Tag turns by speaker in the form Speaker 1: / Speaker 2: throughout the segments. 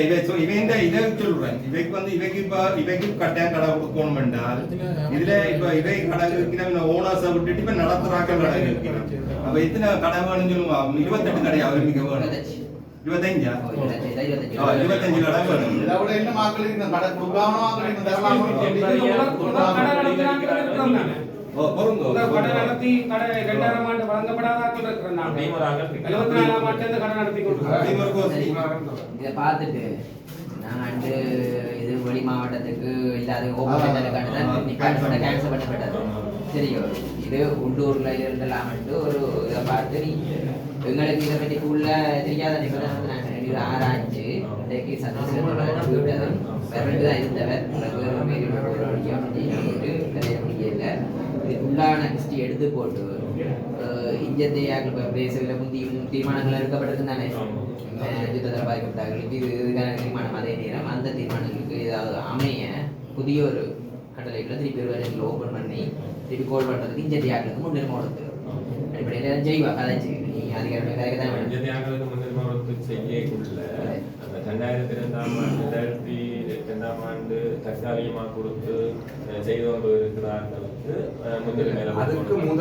Speaker 1: இதை சொல்றேன். இவைக்கு கட்டாயம் கடை கொடுக்கணும் என்றால் இதுல இப்ப இவை கடை இருக்கிற ஓனர்ஸை விட்டுட்டு இப்ப நடத்துறாக்கள் கடை இருக்கிறோம். அப்ப எத்தனை கடை வேணும்னு சொல்லுங்க. 28 கடை ஆரம்பிக்க வேணும். 25 கடை வேணும்.
Speaker 2: என்ன மக்களுக்கு இந்த கடை கொடுக்காம
Speaker 3: கடை நடத்தி கடை 2000 ஆண்டு வழங்கப்படாதாக்கள் இருக்கிறாங்க. 74 ஆண்டு கடை நடத்தி கொடுக்குறாங்க.
Speaker 4: இதை பார்த்துட்டு நான் இது வெளி மாவட்டத்துக்கு இல்லாத கேன்சல் பண்ணப்பட்டது. சரியோ இது உள்ளூர்ல இருந்தலாமட்டு ஒரு இதை பார்த்து நீ எங்களுக்கு இதை பற்றி உள்ள தெரியாத நாங்கள் ஆராய்ச்சி இன்றைக்கு சந்தோஷம் தான் இருந்தவர் முடியல. இதுக்குள்ளான ஹிஸ்ட்ரி எடுத்து போட்டு இந்தியத்தையாக பேசவில்லை. முந்தியும் தீர்மானங்கள் எடுக்கப்பட்டது தானே யுத்தத்தில் பாதிக்கப்பட்டார்கள். இதுக்கான தீர்மானம் அதே நேரம் அந்த தீர்மானங்களுக்கு ஏதாவது அமைய புதிய ஒரு கட்டளைகளை திருப்பி ஒரு ஓப்பன் பண்ணி திருப்பி கோல் பண்ணுறதுக்கு இந்தியத்தையாங்களுக்கு முன்னுரிமை கொடுத்து அடிப்படையில் ஜெய்வா கதைச்சு நீ அதிகாரிகளுக்கு தான்
Speaker 5: முன்னுரிமை கொடுத்து செய்யக்குள்ள அந்த 2002 ஆண்டு தற்காலிகமாக கொடுத்து செய்து கொண்டு இருக்கிறார்களுக்கு முன்னுரிமை. அதுக்கு முதலும்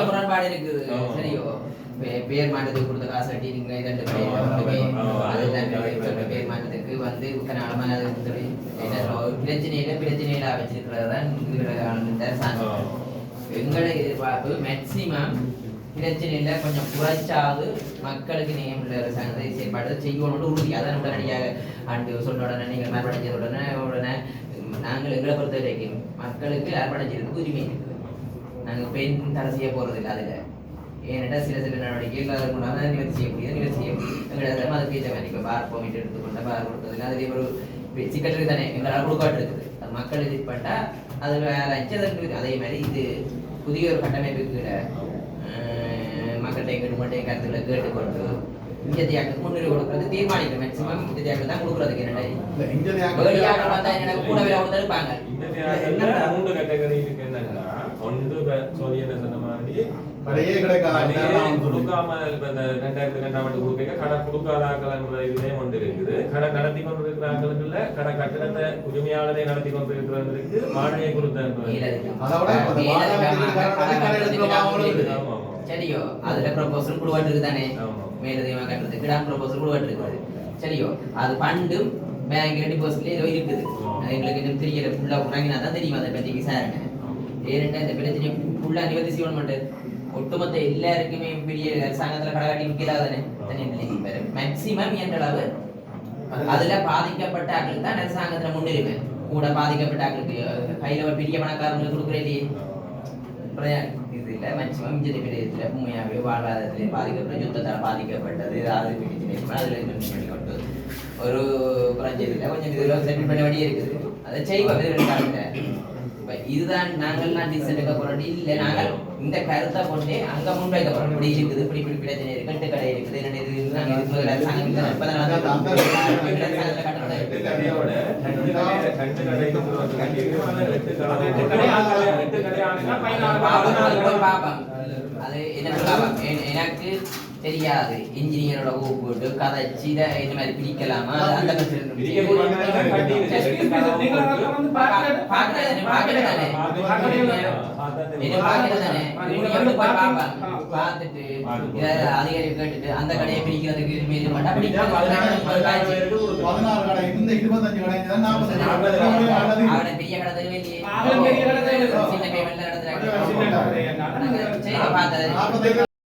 Speaker 4: முரண்பாடு இருக்குது. சரியோ பேர் மாற்றத்துக்கு கொடுத்த காசு கட்டி நீங்க 2 பேர் மாற்றத்துக்கு வந்து பிரச்சனையில வச்சிருக்கிறது தான் எங்களை எதிர்பார்ப்பு. மேக்சிமம் பிரச்சனையில கொஞ்சம் குறைச்சாவது மக்களுக்கு நியமித்த செயல்பாடு செய்யணும்னு உறுதி. அதான் உடனடியாக ஆண்டு சொன்ன உடனே நீங்கள் மறுபடைஞ்சது உடனே நாங்கள் எங்களை பொறுத்த வரைக்கும் மக்களுக்கு அர்ப்பணிச்சதுக்கு உரிமை இருக்குது. நாங்கள் பெண் தடை செய்ய போறதில்லை. அதில் ஏனென்றால் சில நடவடிக்கைகள் கொண்டாந்து நிவர்த்தி செய்ய முடியாது. எங்களை அதுக்கு ஏற்ற மாதிரி இப்போ பார் போமிட்டு எடுத்துக்கொண்ட பார் கொடுத்ததில்லை. அதுலேயே ஒரு சிக்கல் தானே எங்களால் கொடுக்காட்டு இருக்குது. அது மக்கள் எதிர்பட்டா அதில் இருக்குது. அதே மாதிரி இது புதிய ஒரு கட்டமைப்புக்கு மக்கள்கிட்ட எங்கிட்ட கருத்துக்களை கேட்டுக்கொண்டு இந்தியத்தையாக்களுக்கு முன்னுரிமை கொடுக்கறது தீர்மானிக்கும். மேக்சிமம் இந்தியத்தையாக்கள் தான் கொடுக்குறதுக்கு என்னடா கூட வேலை கொடுத்து இருப்பாங்க.
Speaker 5: மூன்று கேட்டகரி இருக்கு. என்னன்னா ஒன்று சோழியனை சொன்ன மாதிரி
Speaker 2: கடையே கிடைக்காது
Speaker 5: கொடுக்காம 2002 ஆண்டு கொடுக்க கடை கொடுக்காதாக்கள் இதுவே ஒன்று இருக்குது. கடை நடத்தி கொண்டிருக்கிற ஆட்களுக்குள்ள கடை கட்டணத்தை உரிமையாளரை நடத்தி கொண்டிருக்கிறவங்களுக்கு வாடகை கொடுத்த
Speaker 4: சரியோ அதுல ப்ரொபோசல் கொடுவாட்டு தானே மேலதிகமா கட்டுறதுக்கு ப்ரொபோசல் கொடுவாட்டு இருக்குது. சரியோ அது பண்டும் பேங்க்ல டிபாசிட்ல ஏதோ இருக்குது. எங்களுக்கு இன்னும் தெரியல. ஃபுல்லா உறங்கினா தான் தெரியும் அதை பற்றி விசாரணை. ஏனென்றா இந்த பிரச்சனை ஃபுல்லா நிவர்த்தி செய்யணும் மாட்டேன். ஒட்டுமொத்த எல்லாருக்குமே பெரிய அரசாங்கத்துல கடை காட்டி விற்கலாதானே மேக்சிமம் என்றளவு அதுல பாதிக்கப்பட்ட ஆட்களுக்கு தான் அரசாங்கத்துல முன்னுரிமை. கூட பாதிக்கப்பட்ட ஆட்களுக்கு கையில ஒரு பெரிய பணக்காரங்களுக்கு கொடுக்குறேன் இது இல்லை. மேக்சிமம் இந்திய பிரதேசத்துல உண்மையாகவே வாழ்வாதாரத்திலே பாதிக்கப்பட்ட யுத்தத்தால் பாதிக்கப்பட்டது அது அதுல கொண்டு ஒரு குறைஞ்சதில்லை. கொஞ்சம் இதில் செட்டில் பண்ண வேண்டிய இருக்குது. அதை செய்வோம். இதுதான் நாங்கள்லாம் டிசிஷன் எடுக்க போறோம். இல்லை நாங்கள் இந்த கருத்தை கொண்டே அங்க முன்வைக்க போறோம். இப்படி இருக்குது, இப்படி இப்படி பிரச்சனை இருக்கு, கட்டு கடை இருக்குது, அது எனக்கு தெரியாது. இன்ஜினியரோட கூப்பிட்டு கதைச்சு இதை இந்த மாதிரி பிரிக்கலாமா அந்த பார்த்துட்டு அதிகாரி கேட்டுட்டு அந்த கடையை பிரிக்கிறதுக்கு பெரிய கடை சின்ன பேமெண்ட்ல நடத்துறாங்க. பார்த்தது